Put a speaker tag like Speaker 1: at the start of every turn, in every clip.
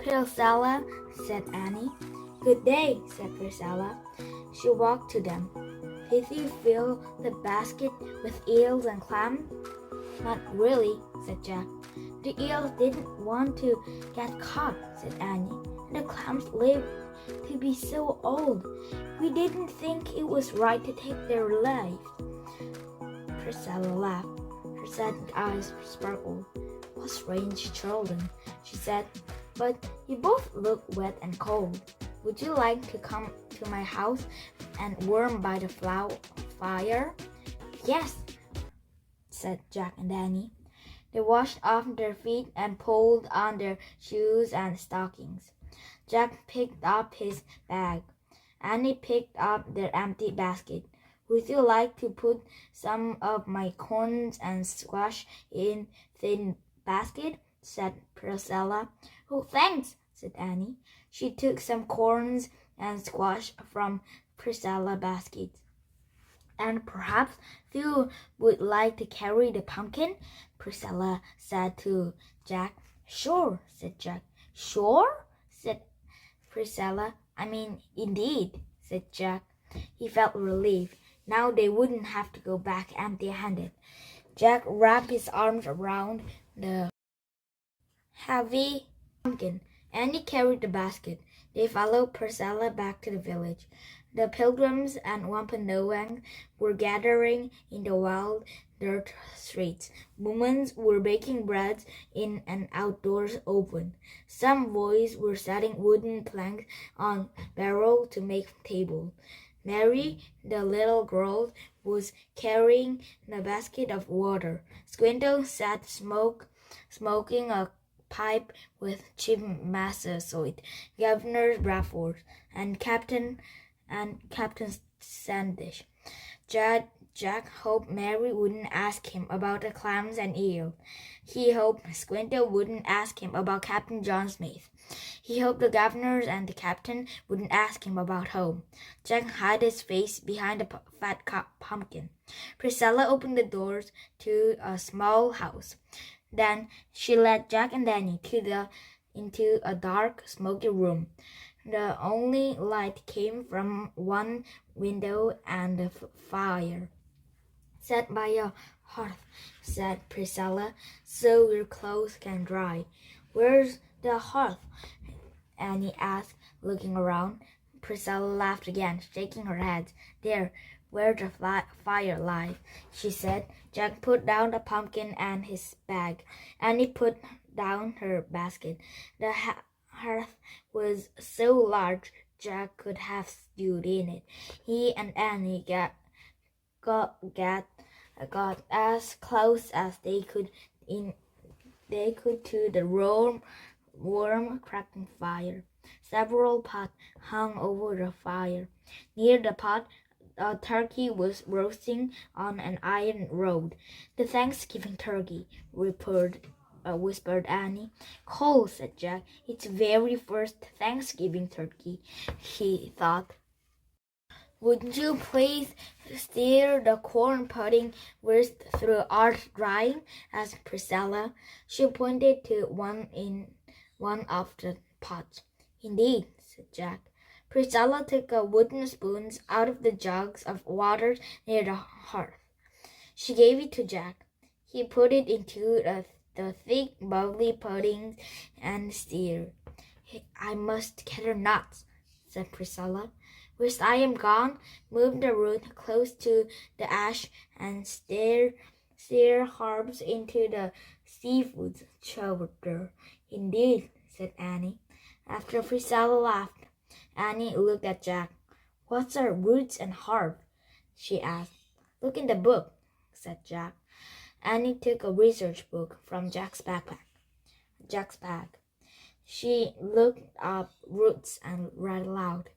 Speaker 1: Priscilla, said Annie. Good day, said Priscilla. She walked to them. Did you fill the basket with eels and clams? Not really, said Jack. The eels didn't want to get caught, said Annie. And the clams lived to be so old. We didn't think it was right to take their lives. Priscilla laughed. Her sad eyes sparkled. What strange children, she said. But you both look wet and cold. Would you like to come to my house and warm by the fire? Yes, said Jack and Annie. They washed off their feet and pulled on their shoes and stockings. Jack picked up his bag. Annie picked up their empty basket. Would you like to put some of my corns and squash in thin basket? Said Priscilla. Oh, thanks, said Annie. She took some corns and squash from Priscilla's basket. And perhaps you would like to carry the pumpkin? Priscilla said to Jack. Sure, said Jack. Sure? Said Priscilla. I mean, indeed, said Jack. He felt relieved. Now they wouldn't have to go back empty-handed. Jack wrapped his arms around the heavy pumpkin. Annie carried the basket. They followed Priscilla back to the village. The pilgrims and Wampanoags were gathering in the wild dirt streets. Women were baking bread in an outdoors oven. Some boys were setting wooden planks on barrels to make tables. Mary, the little girl, was carrying a basket of water. Squinto sat smoking a pipe with Chief Master Sweet, Governor Bradford, and Captain Standish. Jack hoped Mary wouldn't ask him about the clams and eels. He hoped Squinto wouldn't ask him about Captain John Smith. He hoped the governors and the captain wouldn't ask him about home. Jack hid his face behind the fat pumpkin. Priscilla opened the doors to a small house. Then she led Jack and Danny into a dark, smoky room. The only light came from one window and the fire. Set by a hearth, said Priscilla, so your clothes can dry. Where's the hearth? Annie asked, looking around. Priscilla laughed again, shaking her head. There, where the fire lies, she said. Jack put down the pumpkin and his bag. Annie put down her basket. The hearth was so large Jack could have stewed in it. He and Annie got as close as they could to the warm crackling fire. Several pots hung over the fire. Near the pot, a turkey was roasting on an iron rod. The Thanksgiving turkey, whispered Annie. Cold, said Jack. It's the very first Thanksgiving turkey, he thought. Would you please stir the corn pudding first through art drying? Asked Priscilla. She pointed to one of the pots. Indeed, said Jack. Priscilla took a wooden spoon out of the jugs of water near the hearth. She gave it to Jack. He put it into the thick, bubbly pudding and stirred. I must gather nuts, said Priscilla. Whilst I am gone, move the root close to the ash and stir herbs into the seafood chowder. Indeed, said Annie. After Priscilla laughed, Annie looked at Jack. What's our roots and herbs? She asked. Look in the book, said Jack. Annie took a research book from Jack's bag. She looked up roots and read aloud.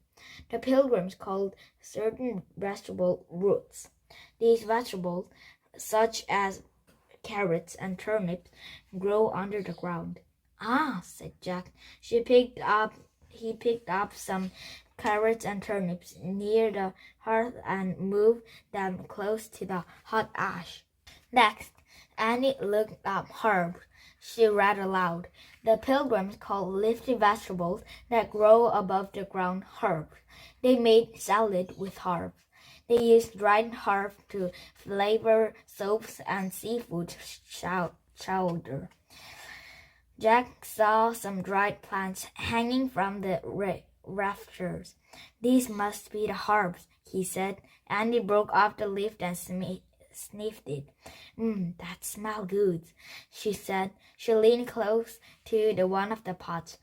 Speaker 1: The pilgrims called certain vegetable roots. These vegetables, such as carrots and turnips, grow under the ground. Ah, said Jack. He picked up some carrots and turnips near the hearth and moved them close to the hot ash. Next, Annie looked up herbs. She read aloud. The Pilgrims called leafy vegetables that grow above the ground herbs. They made salad with herbs. They used dried herbs to flavor soaps and seafood chowder. Jack saw some dried plants hanging from the rafters. These must be the herbs, he said. Andy broke off the leaf and sniffed it. That smells good, she said. She leaned close to the one of the pots.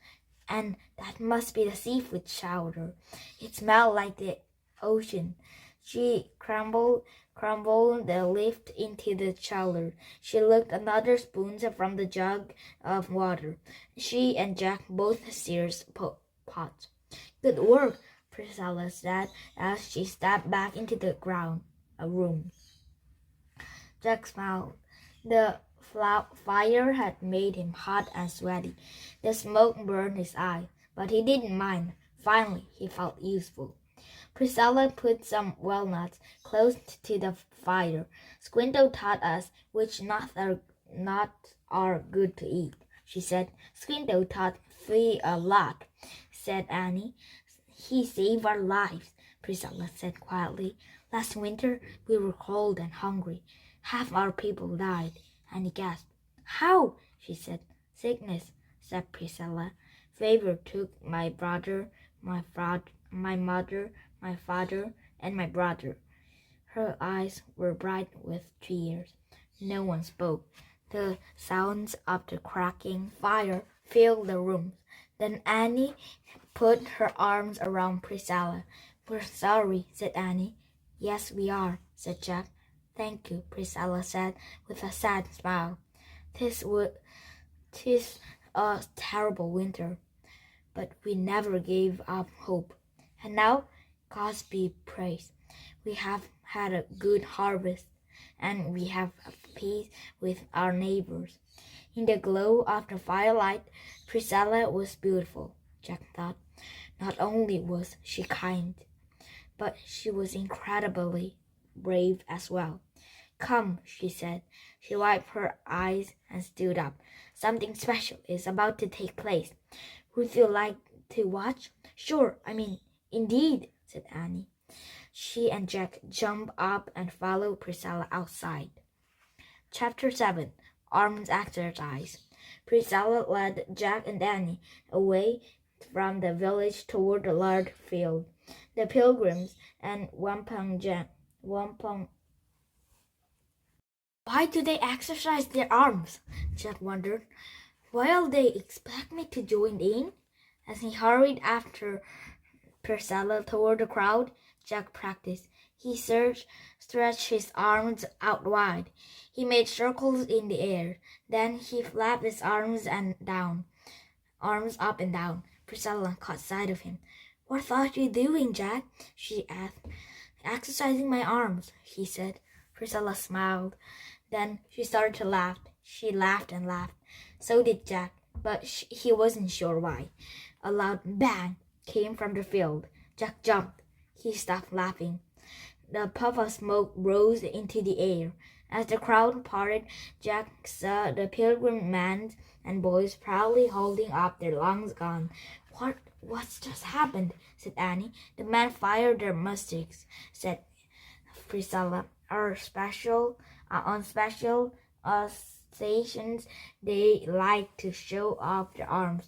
Speaker 1: And that must be the seafood chowder. It smelled like the ocean. She crumbled the leaf into the chowder. She looked another spoons from the jug of water. She and Jack both stirred pot. Good work, Priscilla said as she stepped back into the room. Jack smiled. The fire had made him hot and sweaty. The smoke burned his eye, but he didn't mind. Finally, he felt useful. Priscilla put some walnuts close to the fire. Squinto taught us which nuts are good to eat, she said. Squinto taught Flea a lot, said Annie. He saved our lives, Priscilla said quietly. Last winter we were cold and hungry. Half our people died. Annie gasped. How? She said. Sickness, said Priscilla. Fever took my brother, my mother, my father, and my brother. Her eyes were bright with tears. No one spoke. The sounds of the crackling fire filled the room. Then Annie put her arms around Priscilla. We're sorry, said Annie. Yes, we are, said Jack. Thank you, Priscilla said with a sad smile. "'Tis a terrible winter, but we never gave up hope. And now, God be praised, we have had a good harvest, and we have peace with our neighbors." In the glow of the firelight, Priscilla was beautiful, Jack thought. Not only was she kind, but she was incredibly brave as well. Come, she said. She wiped her eyes and stood up. Something special is about to take place. Would you like to watch? Sure, indeed, said Annie. She and Jack jumped up and followed Priscilla outside. Chapter 7. Arms Exercise. Priscilla led Jack and Annie away from the village toward the large field. The Pilgrims and Wampum. Why do they exercise their arms? Jack wondered. Why'll they expect me to join in? As he hurried after Priscilla toward the crowd, Jack practiced. He stretched his arms out wide. He made circles in the air. Then he flapped his arms up and down. Priscilla caught sight of him. What thought you doing, Jack? She asked. Exercising my arms, he said. Priscilla smiled. Then she started to laugh. She laughed and laughed. So did Jack, but he wasn't sure why. A loud bang came from the field. Jack jumped. He stopped laughing. The puff of smoke rose into the air. As the crowd parted, Jack saw the Pilgrim men and boys proudly holding up their long guns. What's just happened? Said Annie. The men fired their muskets, said Priscilla. On special occasions, they like to show off their arms.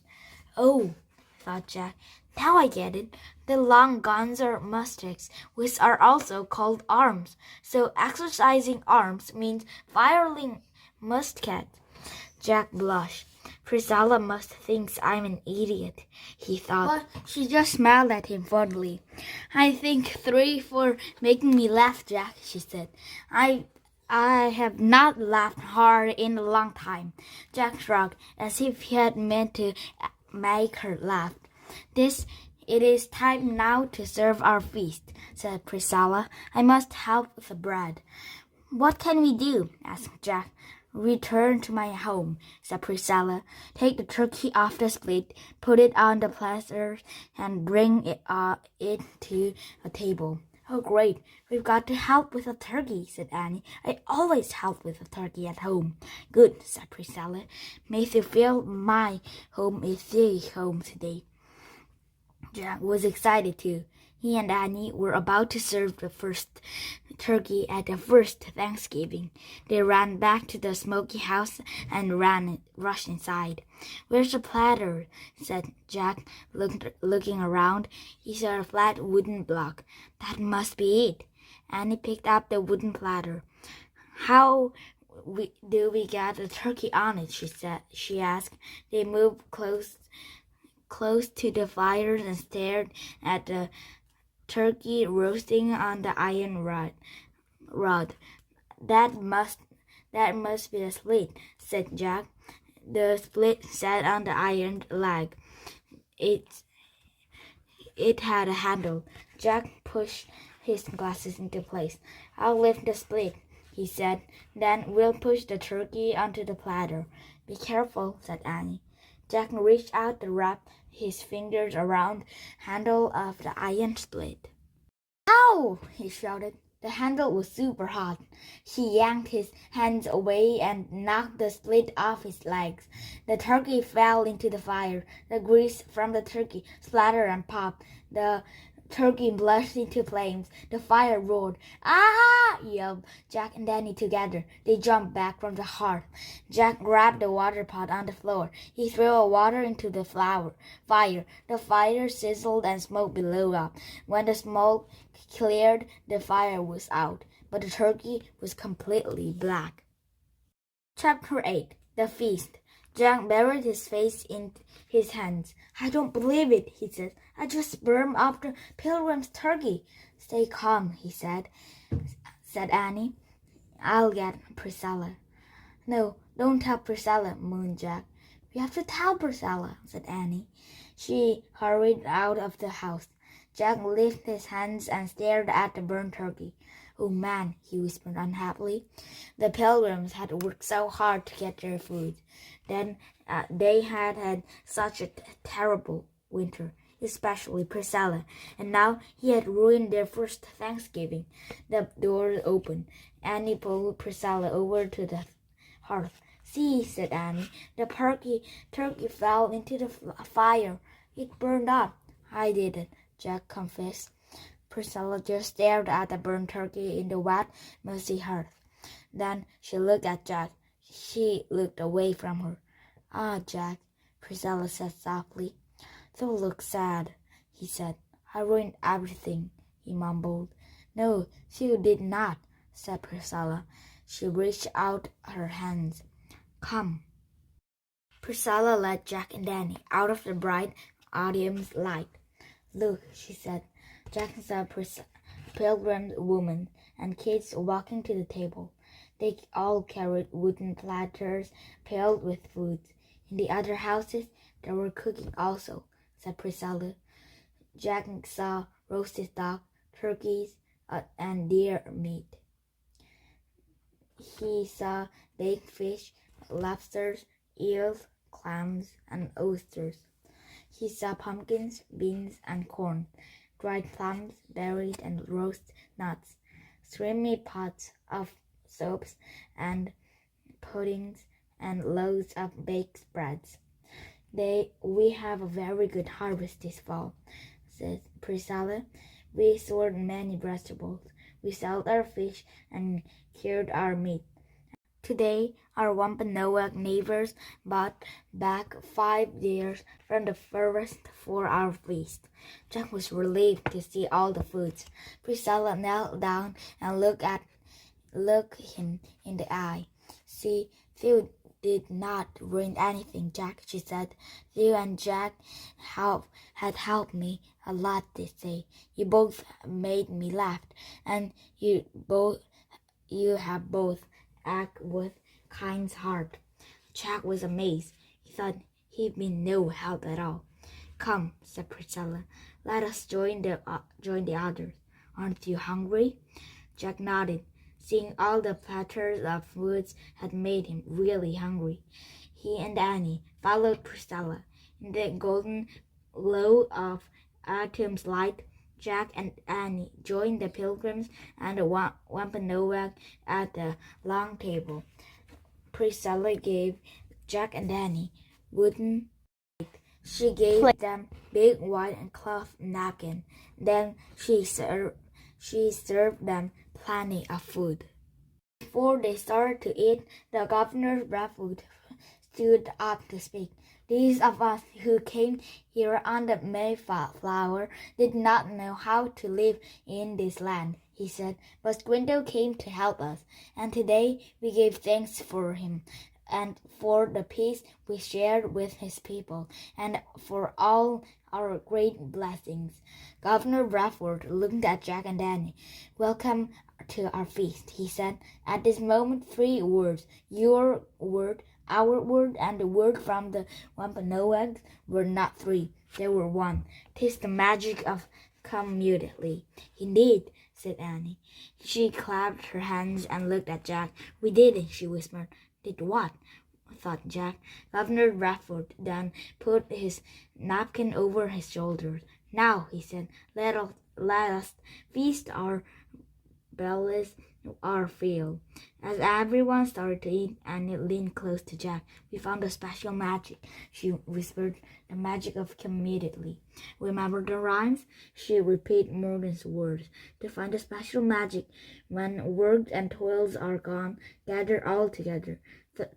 Speaker 1: Oh, thought Jack. Now I get it. The long guns are muskets, which are also called arms. So exercising arms means firing muskets. Jack blushed. Priscilla must think I'm an idiot, he thought. But she just smiled at him fondly. I think 3 for making me laugh, Jack, she said. I have not laughed hard in a long time. Jack shrugged, as if he had meant to make her laugh. It is time now to serve our feast, said Priscilla. I must help with the bread. What can we do? Asked Jack. Return to my home, said Priscilla. Take the turkey off the spit, put it on the platter, and bring it to a table. Oh, great. We've got to help with the turkey, said Annie. I always help with the turkey at home. Good, said Priscilla. Makes you feel my home is their home today. Jack was excited too. He and Annie were about to serve the first turkey at the first Thanksgiving. They ran back to the smoky house and rushed inside. Where's the platter? Said Jack, looking around. He saw a flat wooden block. That must be it. Annie picked up the wooden platter. How do we get the turkey on it? She asked. They moved close to the fire and stared at the turkey roasting on the iron rod. That must be the split, said Jack. The split sat on the iron leg. It had a handle. Jack pushed his glasses into place. I'll lift the split, he said. Then we'll push the turkey onto the platter. Be careful, said Annie. Jack reached out to wrap his fingers around the handle of the iron split. Ow! He shouted. The handle was super hot. He yanked his hands away and knocked the split off his legs. The turkey fell into the fire. The grease from the turkey splattered and popped. The turkey burst into flames. The fire roared. Ah! Yelled Jack and Danny together. They jumped back from the hearth. Jack grabbed the water pot on the floor. He threw water into the fire. The fire sizzled and smoke billowed up. When the smoke cleared, the fire was out, but the turkey was completely black. Chapter 8. The Feast. Jack buried his face in his hands. I don't believe it, he said. I just burned up the pilgrim's turkey. Stay calm, he said Annie. I'll get Priscilla. No, don't tell Priscilla, moaned Jack. We have to tell Priscilla, said Annie. She hurried out of the house. Jack lifted his hands and stared at the burnt turkey. Oh man, he whispered unhappily. The pilgrims had worked so hard to get their food. Then they had had such a terrible winter, especially Priscilla, and now he had ruined their first Thanksgiving. The door opened. Annie pulled Priscilla over to the hearth. See, said Annie, the turkey fell into the fire. It burned up. I did it, Jack confessed. Priscilla just stared at the burnt turkey in the wet, messy hearth. Then she looked at Jack. She looked away from her. Ah, Jack, Priscilla said softly. Don't look sad, he said. I ruined everything, he mumbled. No, you did not, said Priscilla. She reached out her hands. Come. Priscilla led Jack and Danny out of the bright autumn's light. Look, she said. Jack saw pilgrim women and kids walking to the table. They all carried wooden platters filled with food. In the other houses, they were cooking also, said Priscilla. Jack saw roasted duck, turkeys, and deer meat. He saw baked fish, lobsters, eels, clams, and oysters. He saw pumpkins, beans, and corn, dried plums, berries, and roast nuts, streamy pots of soups and puddings, and loads of baked breads. We have a very good harvest this fall, said Priscilla. We stored many vegetables. We sold our fish and cured our meat. Today, our Wampanoag neighbors brought back 5 deer from the forest for our feast. Jack was relieved to see all the foods. Priscilla knelt down and looked him in the eye. See, you did not ruin anything, Jack, she said. You and Jack had helped me a lot this day. You both made me laugh, and you have both act with kind heart. Jack was amazed. He thought he'd been no help at all. Come, said Priscilla. Let us join the others. Aren't you hungry? Jack nodded. Seeing all the platters of foods had made him really hungry. He and Annie followed Priscilla. In the golden glow of autumn's light, Jack and Annie joined the Pilgrims and the Wampanoag at the long table. Priscilla gave Jack and Annie wooden. She gave them big white cloth napkin. Then she served them plenty of food. Before they started to eat, the governor's barefoot stood up to speak. These of us who came here on the Mayflower did not know how to live in this land, he said, but Squinto came to help us, and today we gave thanks for him, and for the peace we shared with his people, and for all our great blessings. Governor Bradford looked at Jack and Danny. Welcome to our feast, he said. At this moment, 3 words, your word, our word, and the word from the Wampanoags, were not 3, they were 1. 'Tis the magic of community. Indeed, said Annie. She clapped her hands and looked at Jack. We did it, she whispered. Did what? Thought Jack. Governor Bradford then put his napkin over his shoulders. Now, he said, let us feast. Our bellies are filled. As everyone started to eat, Annie leaned close to Jack. We found a special magic, she whispered, the magic of community. Remember the rhymes? She repeated Morgan's words. To find the special magic, when work and toils are gone, gather all together.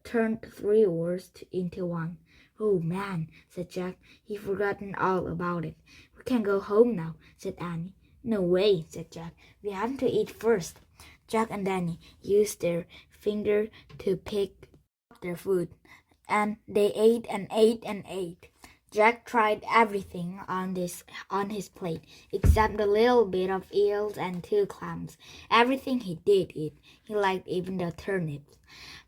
Speaker 1: Turned 3 words into 1. Oh, man, said Jack. He'd forgotten all about it. We can go home now, said Annie. No way, said Jack. We have to eat first. Jack and Danny used their finger to pick up their food, and they ate and ate and ate. Jack tried everything on his plate, except a little bit of eels and 2 clams. Everything he did eat. He liked even the turnips.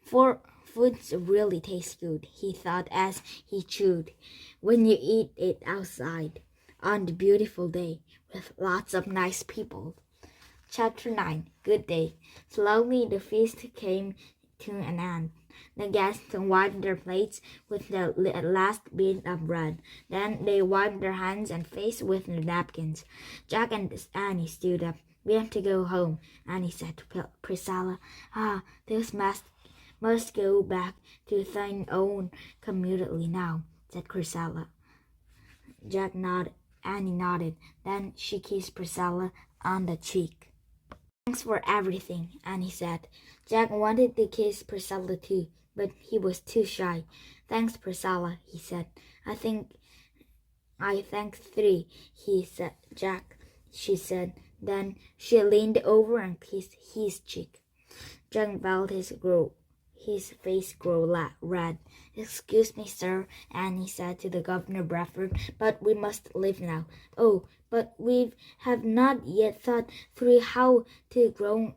Speaker 1: For foods really taste good, he thought as he chewed, when you eat it outside, on the beautiful day, with lots of nice people. Chapter 9. Good day. Slowly the feast came to an end. The guests wiped their plates with the last bit of bread. Then they wiped their hands and face with the napkins. Jack and Annie stood up. We have to go home, Annie said to Priscilla. Those must go back to thine own community now, said Priscilla. Jack nodded. Annie nodded. Then she kissed Priscilla on the cheek. Thanks for everything, Annie said. Jack wanted to kiss Priscilla too, but he was too shy. Thanks, Priscilla, he said. I thanks 3, he said. Jack, she said. Then she leaned over and kissed his cheek. Jack felt his face grow red. Excuse me, sir, Annie said to the Governor Bradford, but we must leave now. Oh, but we have not yet thought through how to grow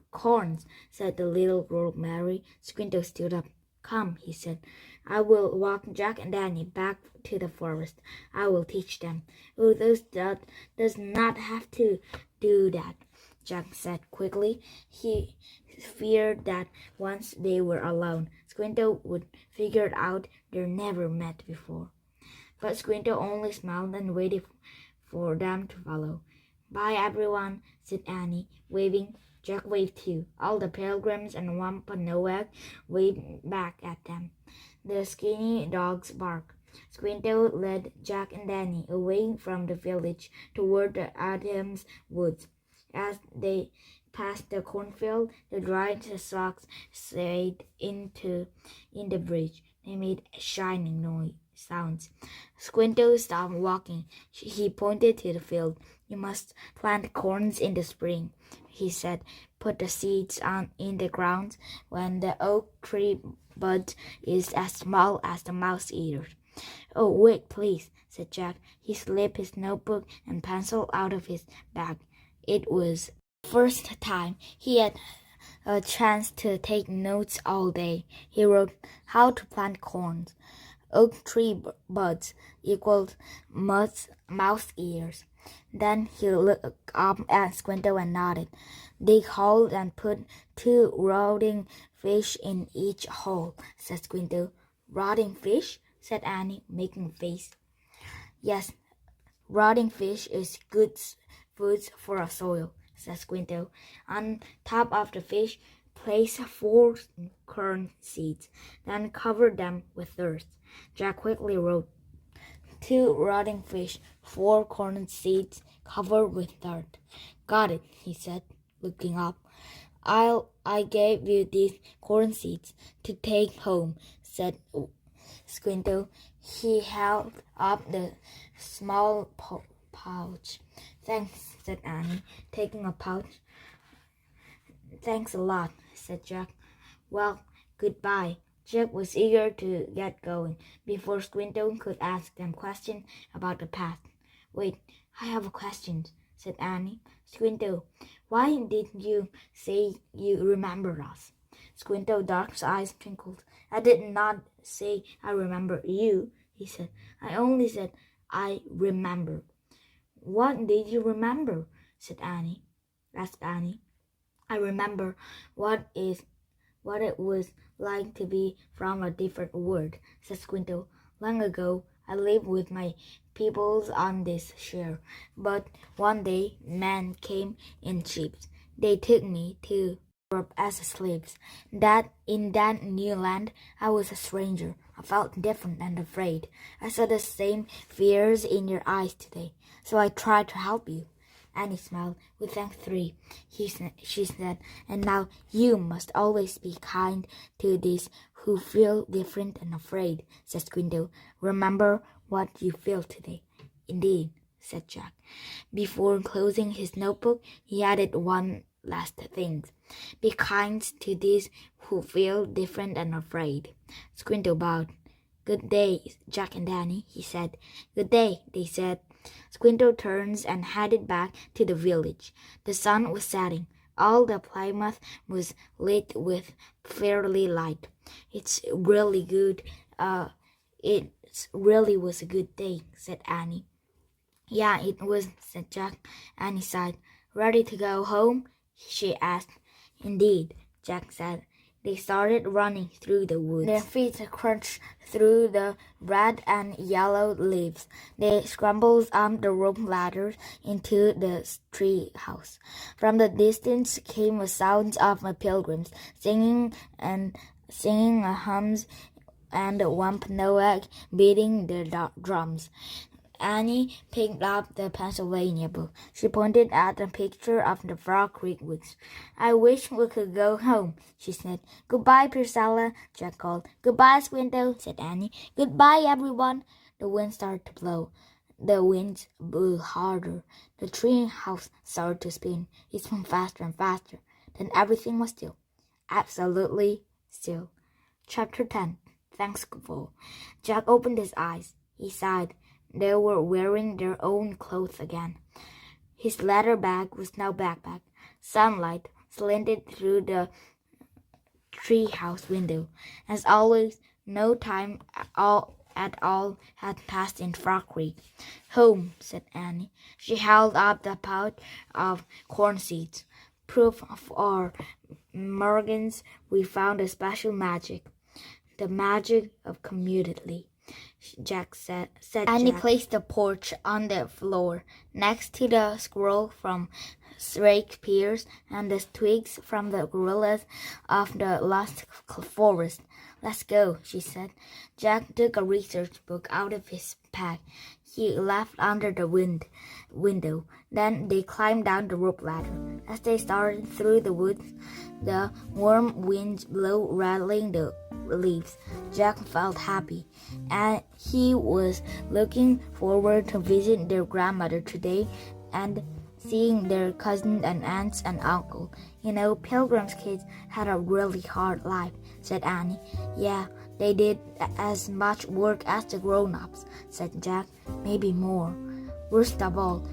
Speaker 1: corns, said the little girl Mary. Squinto stood up. Come, he said. I will walk Jack and Danny back to the forest. I will teach them. Oh, those does not have to do that, Jack said quickly. He feared that once they were alone, Squinto would figure out they'd never met before. But Squinto only smiled and waited for them to follow. Bye, everyone, said Annie, waving. Jack waved too. All the Pilgrims and Wampanoag waved back at them. The skinny dogs barked. Squinto led Jack and Danny away from the village toward the Adams woods. As they passed the cornfield, the dried stalks swayed in the breeze. They made shining sounds. Squinto stopped walking. He pointed to the field. You must plant corns in the spring, he said. Put the seeds in the ground when the oak tree bud is as small as the mouse ears. Oh, wait, please, said Jack. He slipped his notebook and pencil out of his bag. It was the first time he had a chance to take notes all day. He wrote how to plant corns. Oak tree buds equaled mouse ears. Then he looked up at Squinto and nodded. Dig holes and put 2 rotting fish in each hole, said Squinto. Rotting fish? Said Annie, making a face. Yes, rotting fish is good foods for a soil, said Squinto. On top of the fish, place 4 corn seeds, then cover them with earth. Jack quickly wrote, 2 rotting fish, 4 corn seeds covered with dirt. Got it, he said, looking up. I gave you these corn seeds to take home, said Squinto. He held up the small pouch. Thanks, said Annie, taking a pouch. Thanks a lot, said Jack. Well, goodbye. Jack was eager to get going before Squinto could ask them questions about the path. Wait, I have a question, said Annie. Squinto, why did you say you remember us? Squinto's dark eyes twinkled. I did not say I remember you, he said. I only said I remember. What did you remember? Asked Annie. I remember what it was like to be from a different world, said Squinto. Long ago, I lived with my peoples on this shore, but one day men came in ships. They took me to Europe as slaves. That in that new land, I was a stranger. I felt different and afraid. I saw the same fears in your eyes today, so I tried to help you. Annie smiled. We thank 3, she said, and now you must always be kind to these who feel different and afraid, said Squinto. Remember what you feel today. Indeed, said Jack. Before closing his notebook, he added one last thing. Be kind to these who feel different and afraid. Squinto bowed. Good day, Jack and Annie, he said. Good day, they said. Squinto turned and headed back to the village. The sun was setting. All the Plymouth was lit with fairy light. It really was a good day, said Annie. Yeah, it was, said Jack. Annie sighed. Ready to go home? She asked. Indeed, Jack said. They started running through the woods. Their feet crunched through the red and yellow leaves. They scrambled up the rope ladders into the tree house. From the distance came the sounds of my pilgrims singing hymns and Wampanoag beating their drums. Annie picked up the Pennsylvania book. She pointed at the picture of the Frog Creek woods. I wish we could go home, she said. Goodbye, Priscilla, Jack called. Goodbye, Squinto, said Annie. Goodbye, everyone. The wind started to blow. The wind blew harder. The tree house started to spin. It spun faster and faster. Then everything was still. Absolutely still. Chapter 10. Thankful. Jack opened his eyes. He sighed. They were wearing their own clothes again. His leather bag was now backpacked. Sunlight slanted through the treehouse window. As always, no time at all had passed in Frog Creek. Home, said Annie. She held up the pouch of corn seeds. Proof of our Morgans, we found a special magic. The magic of community. Jack said Annie placed the porch on the floor next to the squirrel from Shakespeare's and the twigs from the gorillas of the lost forest. Let's go, she said. Jack took a research book out of his pack. He left under the window. Then they climbed down the rope ladder. As they started through the woods, the warm wind blew, rattling the leaves. Jack felt happy, and he was looking forward to visit their grandmother today and seeing their cousins and aunts and uncle. You know, Pilgrim's kids had a really hard life, said Annie. Yeah, they did as much work as the grown-ups, said Jack. Maybe more. Worst of all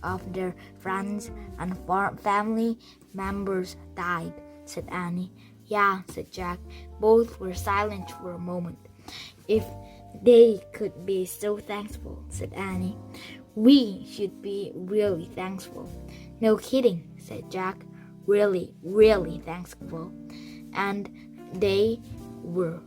Speaker 1: of their friends and family members died, said Annie. Yeah, said Jack. Both were silent for a moment. If they could be so thankful, said Annie. We should be really thankful. No kidding, said Jack. Really, really thankful. And they were.